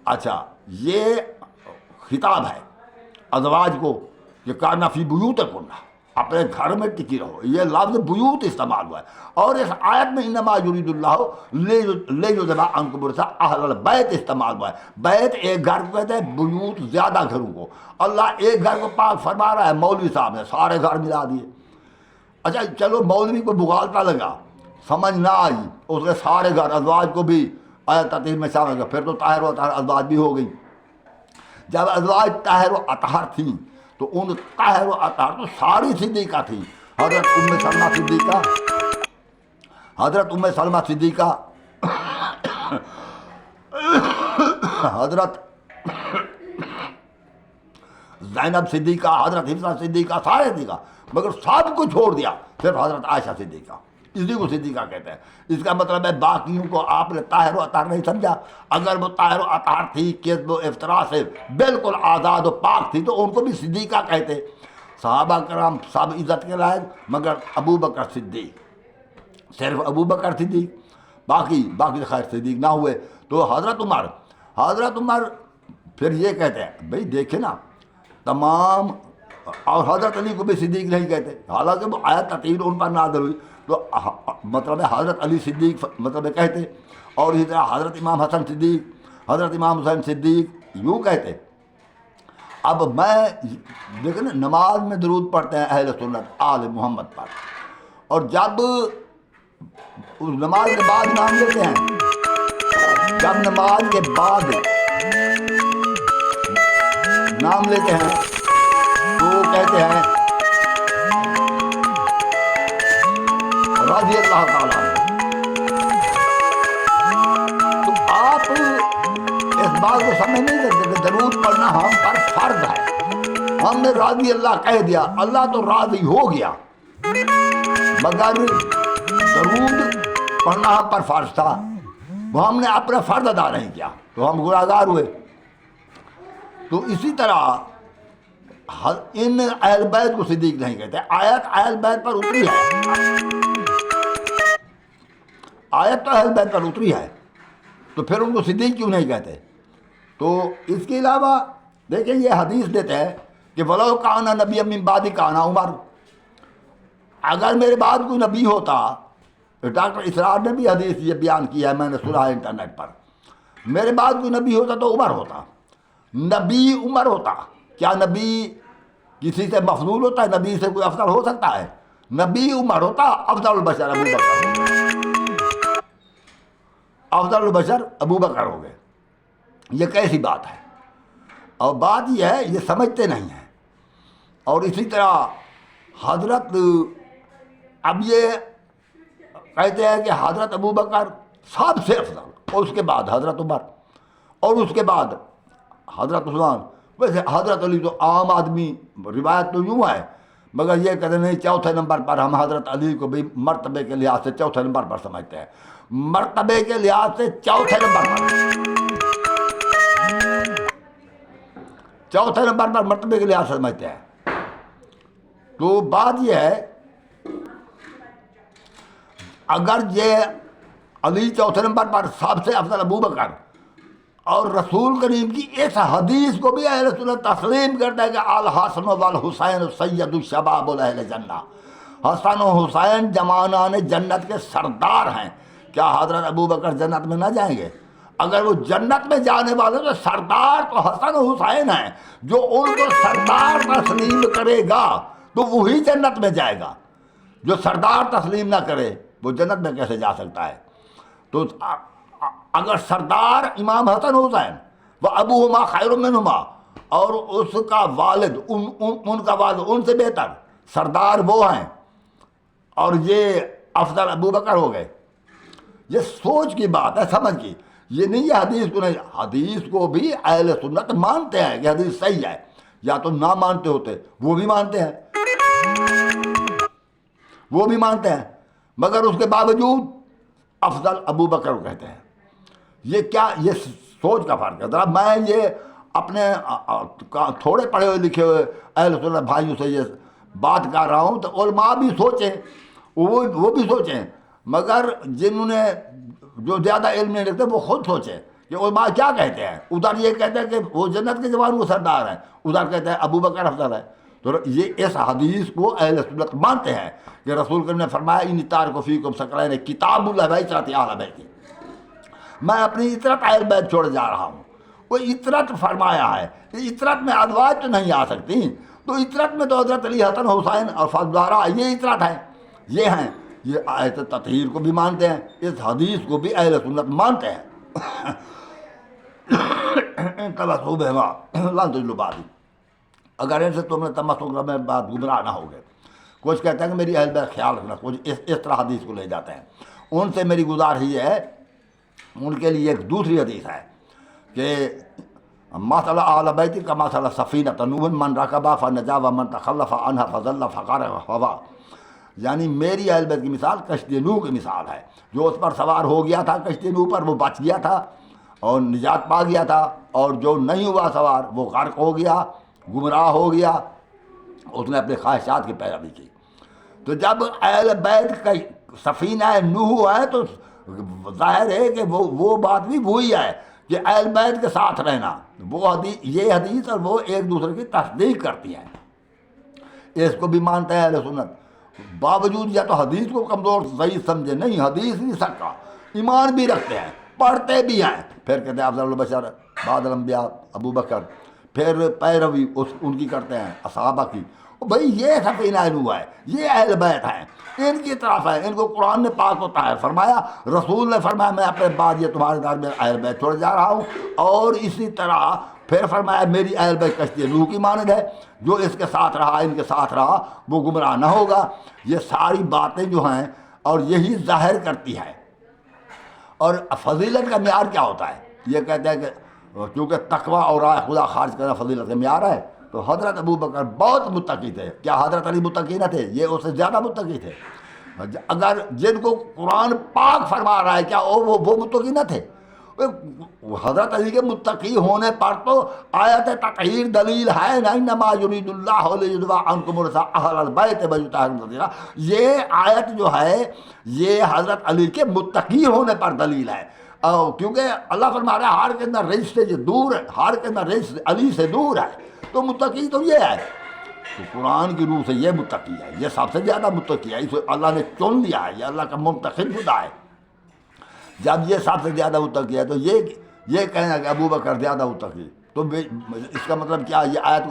اچھا، یہ خطاب ہے ازواج کو کہ قرن فی بیوتکن، اپنے گھر میں ٹکی رہو، یہ لفظ بیوت استعمال ہوا ہے۔ اور اس آیت میں انما یرید اللہ لیذھب عنکم الرجس اہل البیت استعمال ہوا ہے۔ بیت ایک گھر کو کہتے ہیں، بیوت زیادہ گھروں کو۔ اللہ ایک گھر کو پاک فرما رہا ہے، مولوی صاحب نے سارے گھر ملا دیے۔ اچھا چلو، مولوی کو بغالتا لگا، سمجھ نہ آئی، اس کے سارے گھر ازواج کو بھی آیت تطہیر میں شامل کر، پھر تو طاہر و اطہر ازواج بھی ہو گئی۔ جب ازواج طاہر و اطہر تھیں تو ان طاہر و اطہر تو ساری صدیقہ تھی، حضرت ام سلمہ صدیقہ، حضرت ام سلمہ صدیقہ، حضرت زینب صدیقہ، حضرت حفصہ صدیقہ، سارے صدیقہ، مگر سب کو چھوڑ دیا صرف حضرت عائشہ صدیقہ، اسی کو صدیقہ کہتے ہیں۔ اس کا مطلب ہے باقیوں کو آپ نے طاہر و اطہر نہیں سمجھا۔ اگر وہ طاہر و اطہر تھی، کذب و افطرا سے بالکل آزاد و پاک تھی، تو ان کو بھی صدیقہ کہتے۔ صحابہ کرام سب عزت کے لائق، مگر ابو بکر صدیق، صرف ابو بکر صدیق، باقی خیر صدیق نہ ہوئے۔ تو حضرت عمر پھر یہ کہتے ہیں، بھئی دیکھیں نا تمام، اور حضرت علی کو بھی صدیق نہیں کہتے، حالانکہ وہ آیت تطہیر ان پر نازل ہوئی، تو مطلب ہے حضرت علی صدیق مطلب ہے کہتے، اور اسی طرح حضرت امام حسن صدیق، حضرت امام حسین صدیق یوں کہتے۔ اب میں دیکھیں نا، نماز میں درود پڑھتے ہیں اہل سنت آل محمد پر، اور جب اس نماز کے بعد نام لیتے ہیں، جب نماز کے بعد نام لیتے ہیں تو کہتے ہیں رضی اللہ تعالیٰ عنہ۔ تو آپ اس بات کو سمجھ نہیں سکتے کہ درود پڑھنا ہم پر فرض ہے۔ ہم نے رضی اللہ کہہ دیا، اللہ تو راضی ہو گیا، مگر درود پڑھنا ہم پر فرض تھا، وہ ہم نے اپنا فرض ادا نہیں کیا تو ہم گناہگار ہوئے۔ تو اسی طرح ان اہل بیت کو صدیق نہیں کہتے۔ آیت اہل بیت پر اتری ہے، آیت تو اہل بیت پر اتری ہے، تو پھر ان کو صدیق کیوں نہیں کہتے؟ تو اس کے علاوہ دیکھیں یہ حدیث دیتے ہیں کہ ولو کانا نبی من بعدی کانا عمر، اگر میرے بعد کوئی نبی ہوتا، ڈاکٹر اسرار نے بھی حدیث یہ بیان کیا ہے، میں نے سنا ہے انٹرنیٹ پر، میرے بعد کوئی نبی ہوتا تو عمر ہوتا، نبی عمر ہوتا۔ کیا نبی کسی سے مفضول ہوتا ہے؟ نبی سے کوئی افضل ہو سکتا ہے؟ نبی عمر ہوتا، افضل البشر ابو بکر، افضل البشر ابو بکر ہو گئے۔ یہ کیسی بات ہے؟ اور بات یہ ہے یہ سمجھتے نہیں ہیں۔ اور اسی طرح حضرت اب یہ کہتے ہیں کہ حضرت ابو بکر سب سے افضل، اور اس کے بعد حضرت عمر، اور اس کے بعد حضرت عثمان۔ ویسے حضرت علی تو عام آدمی، روایت تو یوں ہے، مگر یہ کہتے نہیں چوتھے نمبر پر ہم حضرت علی کو بھی مرتبے کے لحاظ سے چوتھے نمبر پر سمجھتے ہیں، مرتبے کے لحاظ سے چوتھے نمبر پر، چوتھے نمبر پر مرتبے کے لحاظ سے سمجھتے ہیں۔ تو بات یہ ہے اگر یہ علی چوتھے نمبر پر سب سے افضل ابو بکر، اور رسول کریم کی اس حدیث کو بھی اہل سنت تسلیم کرتا ہے کہ الحسن والحسین سید الشباب اہل جنہ، حسن و حسین جوانان جنت کے سردار ہیں، کیا حضرت ابو بکر جنت میں نہ جائیں گے؟ اگر وہ جنت میں جانے والے تو سردار تو حسن و حسین ہیں، جو ان کو سردار تسلیم کرے گا تو وہی جنت میں جائے گا، جو سردار تسلیم نہ کرے وہ جنت میں کیسے جا سکتا ہے؟ تو اگر سردار امام حسن حسین وہ ابوہما خیر منہما، اور اس کا والد ان کا والد ان سے بہتر، سردار وہ ہیں، اور یہ افضل ابو بکر ہو گئے، یہ سوچ کی بات ہے، سمجھ کی، یہ نہیں ہے حدیث کو نہیں، حدیث کو بھی اہل سنت مانتے ہیں کہ حدیث صحیح ہے، یا تو نہ مانتے ہوتے، وہ بھی مانتے ہیں، وہ بھی مانتے ہیں، مگر اس کے باوجود افضل ابو بکر کو کہتے ہیں۔ یہ کیا، یہ سوچ کا فرق ہے۔ ذرا میں یہ اپنے تھوڑے پڑھے ہوئے لکھے ہوئے اہل سنت بھائیوں سے یہ بات کر رہا ہوں، تو علماء بھی سوچیں، وہ بھی سوچیں، مگر جنہوں نے جو زیادہ علم نہیں رکھتے وہ خود سوچیں کہ علماء کیا کہتے ہیں۔ ادھر یہ کہتے ہیں کہ وہ جنت کے جوان وہ سردار ہیں، ادھر کہتے ہیں ابو بکر افضل ہے۔ تو یہ اس حدیث کو اہل سنت مانتے ہیں کہ رسول کریم نے فرمایا ان تارک فیکم ثقلین کتاب اللہ و عترۃ اہل بیت، میں اپنی عطرت اہل بیت چھوڑ جا رہا ہوں۔ وہ عطرت فرمایا ہے، عطرت میں ازواج تو نہیں آ سکتی، تو عطرت میں تو حضرت علی حسن حسین اور فاطمہ یہ عطرت ہے، یہ ہیں، یہ آیت تطہیر کو بھی مانتے ہیں، اس حدیث کو بھی اہل سنت مانتے ہیں۔ اگر ان سے تم نے تمسک میں بات گمراہ نہ ہو گئے۔ کچھ کہتے ہیں کہ میری اہل بیت خیال رکھنا، کچھ اس طرح حدیث کو لے جاتے ہیں۔ ان سے میری گزارش یہ ہے، ان کے لیے ایک دوسری حدیث ہے کہ مثل اہل بیت کا مثل سفینۃ نوح من رکبھا فنجا ومن تخلف عنہا فضل فغرق ہوا، یعنی میری اہل بیت کی مثال کشتی نوح کی مثال ہے، جو اس پر سوار ہو گیا تھا کشتی نوح پر وہ بچ گیا تھا اور نجات پا گیا تھا، اور جو نہیں ہوا سوار وہ غرق ہو گیا، گمراہ ہو گیا، اس نے اپنے خواہشات کی پیروی کی۔ تو جب اہل بیت کا سفینہ نوح ہے تو ظاہر ہے کہ وہ بات بھی وہی ہے کہ اہل بیت کے ساتھ رہنا، وہ حدیث، یہ حدیث اور وہ ایک دوسرے کی تصدیق کرتی ہیں، اس کو بھی مانتے ہیں اہل سنت، باوجود یا تو حدیث کو کمزور ضعیف سمجھے، نہیں حدیث نہیں سکتا، ایمان بھی رکھتے ہیں، پڑھتے بھی ہیں، پھر کہتے ہیں افضل البشر بعد الانبیاء ابو بکر، پھر پیروی ان کی کرتے ہیں صحابہ کی۔ بھئی یہ سفینہ نوح ہے، یہ اہل بیت ہیں، ان کی طرف ہے، ان کو قرآن نے پاک و طاہر فرمایا، رسول نے فرمایا میں اپنے بعد یہ تمہارے درمیان اہل بیت چھوڑ جا رہا ہوں، اور اسی طرح پھر فرمایا میری اہل بیت کشتی نوح کی مانند ہے، جو اس کے ساتھ رہا، ان کے ساتھ رہا، وہ گمراہ نہ ہوگا۔ یہ ساری باتیں جو ہیں اور یہی ظاہر کرتی ہے۔ اور فضیلت کا معیار کیا ہوتا ہے؟ یہ کہتے ہیں کہ چونکہ تقویٰ اور رائے خدا خارج کرنا فضیلت کا معیار ہے، تو حضرت ابو بکر بہت متقی تھے، کیا حضرت علی متقی نہ تھے؟ یہ اس سے زیادہ متقی تھے۔ اگر جن کو قرآن پاک فرما رہا ہے کیا وہ متقی نہ تھے؟ حضرت علی کے متقی ہونے پر تو آیت تطہیر دلیل ہے نا، انما یرید اللہ لیذھب عنکم الرجس اہل البیت ویطہرکم تطہیرا، یہ آیت جو ہے یہ حضرت علی کے متقی ہونے پر دلیل ہے۔ کیونکہ اللہ فرما رہا ہے ہار کے اندر رزق سے جو دور ہے، ہار کے اندر رزق علی سے دور ہے، تو متقی تو یہ ہے۔ تو قرآن کی روح سے یہ متقی ہے، یہ سب سے زیادہ متقی ہے، اسے اللہ نے چن لیا ہے، یہ اللہ کا منتخب خدا ہے۔ جب یہ سب سے زیادہ متقی ہے تو یہ کہنا کہ ابو بکر زیادہ متقی، تو اس کا مطلب کیا؟ یہ آیت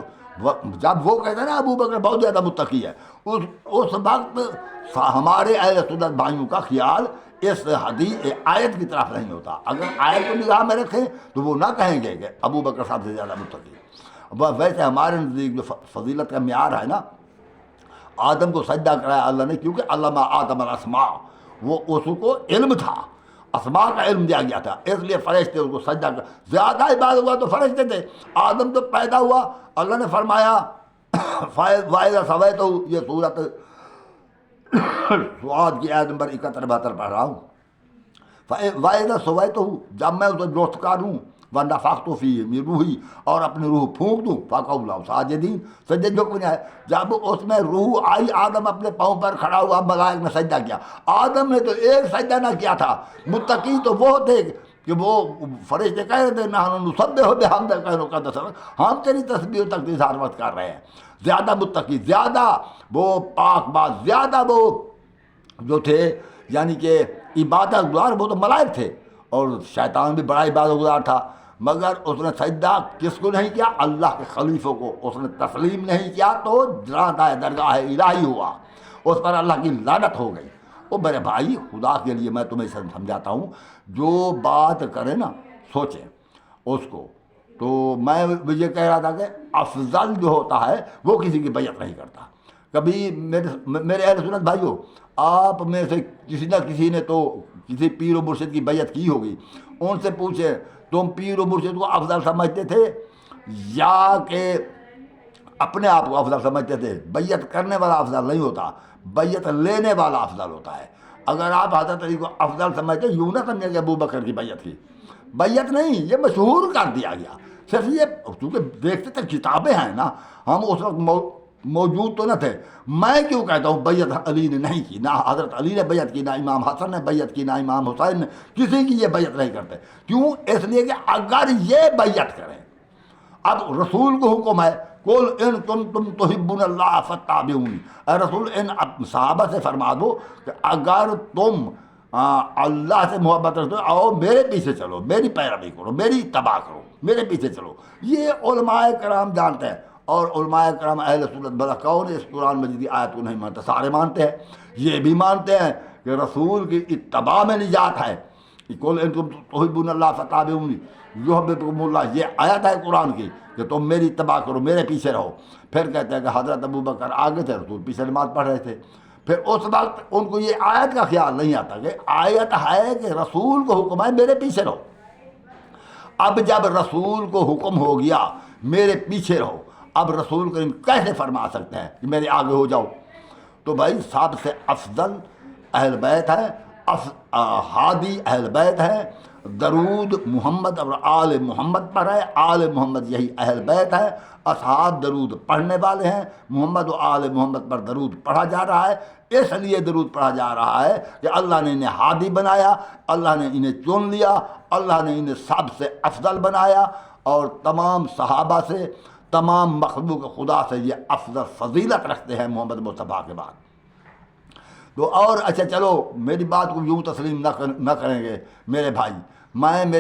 جب وہ کہتے ہیں نا ابو بکر بہت زیادہ متقی ہے، اس وقت ہمارے اہل سنت بھائیوں کا خیال اس حدیث آیت کی طرف نہیں ہوتا۔ اگر آیت کو نگاہ میں رکھیں تو وہ نہ کہیں گے کہ ابو بکر سب سے زیادہ متقی۔ ویسے ہمارے نزدیک جو فضیلت کا معیار ہے نا، آدم کو سجدہ کرایا اللہ نے، کیونکہ علم آدم الاسماء، وہ اس کو علم تھا، اسماء کا علم دیا گیا تھا، اس لیے فرشتے اس کو سجدہ کر، زیادہ عبادت ہوا تو فرشتے تھے۔ آدم تو پیدا ہوا، اللہ نے فرمایا فائدہ سویت، یہ صورت سعاد کی آیت نمبر 71-72 پڑھ رہا ہوں۔ فائدہ سویت، جب میں اسے درست کروں، ونفخت فیہ من روحی، اور اپنی روح پھونک دوں، فقعوا لہ ساجدین، سجدے جھکنے آئے۔ جب اس میں روح آئی، آدم اپنے پاؤں پر کھڑا ہوا، ملائک نے سجدہ کیا۔ آدم نے تو ایک سجدہ نہ کیا تھا، متقی تو وہ تھے کہ وہ فرشتے کہہ رہے تھے نحن نسبح بحمدک ونقدس لک، ہم تیری تسبیح و تقدیس ہر وقت کر رہے ہیں۔ زیادہ متقی، زیادہ وہ پاک باز، زیادہ وہ جو تھے یعنی کہ عبادت گزار، وہ تو ملائک تھے، اور شیطان بھی بڑا عبادت گزار تھا، مگر اس نے سجدہ کس کو نہیں کیا؟ اللہ کے خلیفوں کو اس نے تسلیم نہیں کیا، تو جرادہ درگاہ الہی ہوا، اس پر اللہ کی لعنت ہو گئی۔ وہ میرے بھائی خدا کے لیے میں تمہیں سمجھاتا ہوں، جو بات کرے نا سوچیں اس کو۔ تو میں یہ کہہ رہا تھا کہ افضل جو ہوتا ہے وہ کسی کی بیعت نہیں کرتا۔ کبھی میرے اہل سنت بھائیو، آپ میں سے کسی نہ کسی نے تو کسی پیر و مرشد کی بیعت کی ہوگی، ان سے پوچھیں تم پیر و مرشد کو افضل سمجھتے تھے یا کہ اپنے آپ کو افضل سمجھتے تھے؟ بیعت کرنے والا افضل نہیں ہوتا، بیعت لینے والا افضل ہوتا ہے۔ اگر آپ حضرت علی کو افضل سمجھتے، یوں نہ سمجھیں کہ ابو بکر کی بیعت کی، بیعت نہیں، یہ مشہور کر دیا گیا۔ صرف یہ چونکہ دیکھتے تھے کتابیں ہیں نا، ہم اس وقت موجود تو نہ تھے۔ میں کیوں کہتا ہوں بیعت علی نے نہیں کی، نہ حضرت علی نے بیعت کی، نہ امام حسن نے بیعت کی، نہ امام حسین نے، کسی کی یہ بیعت نہیں کرتے۔ کیوں؟ اس لیے کہ اگر یہ بیعت کریں، اب رسول کو حکم ہے قل ان کنتم تحبون اللہ فاتبعونی، اے رسول ان صحابہ سے فرما دو کہ اگر تم اللہ سے محبت رکھتے ہو، آؤ میرے پیچھے چلو، میری پیروی کرو، میری اتباع کرو، میرے پیچھے چلو۔ یہ علماء کرام جانتے ہیں، اور علماء کرام اہل سنت بھلا کون اس قرآن مجید کی آیت کو نہیں مانتے؟ سارے مانتے ہیں، یہ بھی مانتے ہیں کہ رسول کی اتباع میں نجات ہے۔ قل ان کنتم تحبون اللہ فاتبعونی یحببکم اللہ، یہ آیت ہے قرآن کی کہ تم میری اتباع کرو، میرے پیچھے رہو۔ پھر کہتے ہیں کہ حضرت ابو بکر آگے تھے، رسول پیچھے نماز پڑھ رہے تھے۔ پھر اس وقت ان کو یہ آیت کا خیال نہیں آتا کہ آیت ہے کہ رسول کو حکم ہے میرے پیچھے رہو۔ اب جب رسول کو حکم ہو گیا میرے پیچھے رہو، اب رسول کریم کیسے فرما سکتے ہیں کہ میرے آگے ہو جاؤ؟ تو بھائی سب سے افضل اہل بیت ہے، ہادی اہل بیت ہے، درود محمد اور آل محمد پر ہے، آل محمد یہی اہل بیت ہے، اصحاب درود پڑھنے والے ہیں، محمد و آل محمد پر درود پڑھا جا رہا ہے۔ اس لیے درود پڑھا جا رہا ہے کہ اللہ نے انہیں ہادی بنایا، اللہ نے انہیں چن لیا، اللہ نے انہیں سب سے افضل بنایا، اور تمام صحابہ سے، تمام مخلوق خدا سے یہ افضل فضیلت رکھتے ہیں محمد مصطفیٰ کے بعد۔ تو اور اچھا چلو میری بات کو یوں تسلیم نہ کریں گے میرے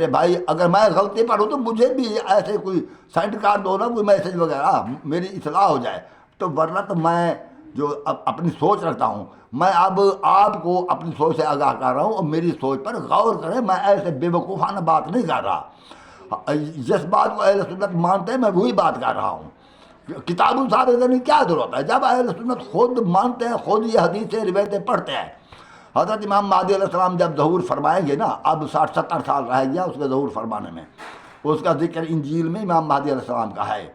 بھائی، اگر میں غلطی پر ہوں تو مجھے بھی ایسے کوئی سینڈ کر دو نا، کوئی میسیج وغیرہ، میری اصلاح ہو جائے۔ تو ورنہ تو میں جو اپنی سوچ رکھتا ہوں، میں اب آپ کو اپنی سوچ سے آگاہ کر رہا ہوں، اور میری سوچ پر غور کریں، میں ایسے بے وقوفانہ بات نہیں کر رہا۔ جس بات کو اہل سنت مانتے ہیں میں وہی بات کر رہا ہوں۔ کتاب ثابت کرنے کی کیا ضرورت ہے جب اہل سنت خود مانتے ہیں، خود یہ حدیثیں روایتیں پڑھتے ہیں۔ حضرت امام مہدی علیہ السلام جب ظہور فرمائیں گے نا، اب 60-70 سال رہ گیا اس کے ظہور فرمانے میں، اس کا ذکر انجیل میں امام مہدی علیہ السلام کا ہے،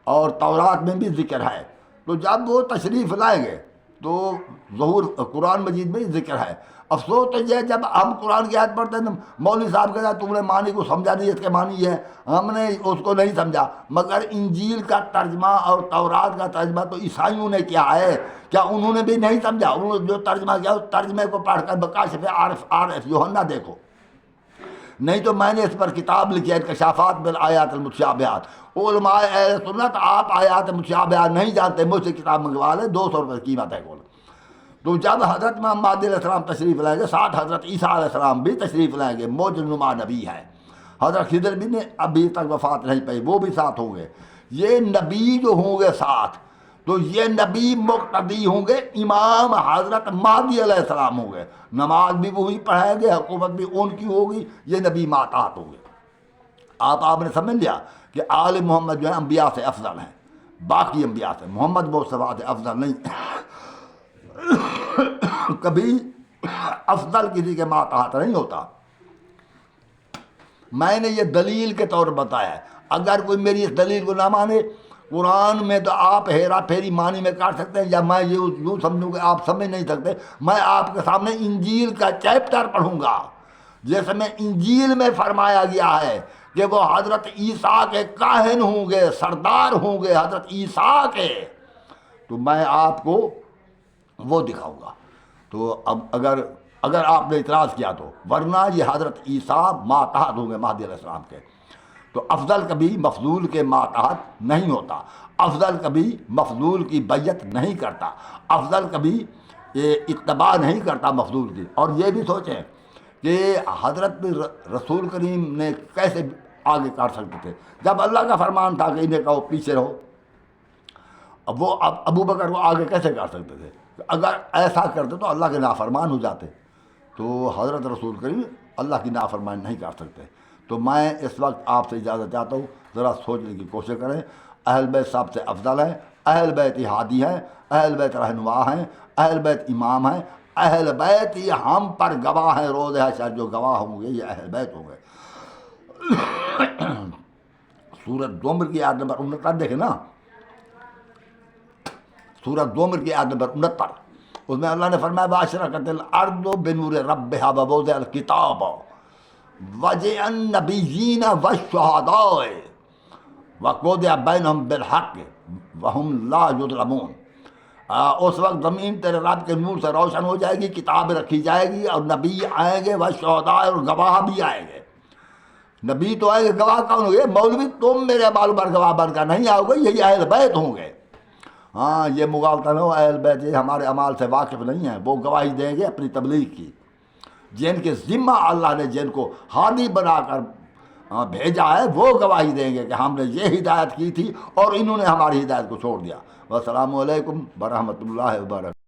اور تورات میں بھی ذکر ہے۔ تو جب وہ تشریف لائیں گے تو ظہور قرآن مجید میں ہی ذکر ہے۔ افسوس تو یہ جب ہم قرآن کی آیت پڑھتے ہیں، مولوی صاحب کہتا ہے تم نے معنی کو سمجھا نہیں، اس کے معنی ہے، ہم نے اس کو نہیں سمجھا۔ مگر انجیل کا ترجمہ اور تورات کا ترجمہ تو عیسائیوں نے کیا ہے، کیا انہوں نے بھی نہیں سمجھا؟ انہوں نے جو ترجمہ کیا اس ترجمے کو پڑھ کر بکاشف عارف یوحنا دیکھو، نہیں تو میں نے اس پر کتاب لکھی ہے انکشافات بالآیات المتشابہات۔ علماء اہل سنت آپ آیات متشابہات نہیں جانتے، مجھ سے کتاب منگوا لیں، 200 روپے قیمت ہے کل۔ تو جب حضرت محمد مہدی علیہ السلام تشریف لائیں گے، ساتھ حضرت عیسیٰ علیہ السلام بھی تشریف لائیں گے، معجزہ نما نبی ہے۔ حضرت خضر بھی نے ابھی تک وفات نہیں پائی، وہ بھی ساتھ ہوں گے۔ یہ نبی جو ہوں گے ساتھ، تو یہ نبی مقتدی ہوں گے، امام حضرت مہدی علیہ السلام ہوں گے، نماز بھی وہی پڑھائیں گے، حکومت بھی ان کی ہوگی، یہ نبی ماتحت ہوں گے۔ آپ نے سمجھ لیا کہ آل محمد جو ہے انبیاء سے افضل ہیں، باقی انبیاء سے، محمد مصطفیٰ سے افضل نہیں۔ کبھی افضل کسی کے ماتحت نہیں ہوتا۔ میں نے یہ دلیل کے طور پر بتایا ہے، اگر کوئی میری اس دلیل کو نہ مانے، قرآن میں تو آپ ہیرا پھیری معنی میں کاٹ سکتے ہیں، یا میں یوں سمجھوں کہ آپ سمجھ نہیں سکتے، میں آپ کے سامنے انجیل کا چیپٹر پڑھوں گا جیسے میں انجیل میں فرمایا گیا ہے کہ وہ حضرت عیسیٰ کے کاہن ہوں گے، سردار ہوں گے حضرت عیسیٰ کے، تو میں آپ کو وہ دکھاؤں گا۔ تو اب اگر آپ نے اعتراض کیا تو، ورنہ یہ حضرت عیسیٰ ماتحت ہوں گے مہدی علیہ السلام کے۔ تو افضل کبھی مفضول کے ماتحت نہیں ہوتا، افضل کبھی مفضول کی بیعت نہیں کرتا، افضل کبھی اتباع نہیں کرتا مفضول کی۔ اور یہ بھی سوچیں کہ حضرت رسول کریم نے کیسے آگے کاٹ سکتے تھے، جب اللہ کا فرمان تھا کہ انہیں کہو پیچھے رہو، اب وہ ابو بکر کو آگے کیسے کاٹ سکتے تھے؟ اگر ایسا کرتے تو اللہ کے نافرمان ہو جاتے۔ تو حضرت رسول کریم اللہ کی نافرمانی نہیں کر سکتے۔ تو میں اس وقت آپ سے اجازت چاہتا ہوں، ذرا سوچنے کی کوشش کریں۔ اہل بیت سب سے افضل ہیں، اہل بیت ہادی ہیں، اہل بیت رہنما ہیں، اہل بیت امام ہیں، اہل بیت یہ ہم پر گواہ ہیں، روز حشر جو گواہ ہوں گے یہ اہل بیت ہوں گے۔ سورۃ زمر کی آیت نمبر 69 دیکھیں نا، سورۃ زمر کی آیت نمبر 69، اس میں اللہ نے فرمایا وَأَشْرَقَتِ الْأَرْضُ بِنُورِ رَبِّهَا وَوُضِعَ الْكِتَابُ وَجِیءَ النَّبِیِّینَ وَالشُّهَدَاءُ وَقُضِیَ بَیْنَهُم بِالْحَقِّ وَهُمْ لَا یُظْلَمُونَ۔ اس وقت زمین تیرے رب کے نور سے روشن ہو جائے گی، کتاب رکھی جائے گی، اور نبی آئیں گے، والشہداء اور گواہ بھی آئیں گے۔ نبی تو آئیں گے، گواہ کون ہوں گے؟ مولوی تم میرے بال پر گواہ بن کر نہیں آؤ گے، یہی اہل بیت ہوں گے۔ ہاں یہ مغالطہ نہ ہو، اہل بیت یہ ہمارے اعمال سے واقف نہیں ہیں، وہ گواہی دیں گے اپنی تبلیغ کی، جن کے ذمہ اللہ نے جن کو ہادی بنا کر بھیجا ہے وہ گواہی دیں گے کہ ہم نے یہ ہدایت کی تھی اور انہوں نے ہماری ہدایت کو چھوڑ دیا۔ والسلام علیکم ورحمۃ اللہ وبرکاتہ۔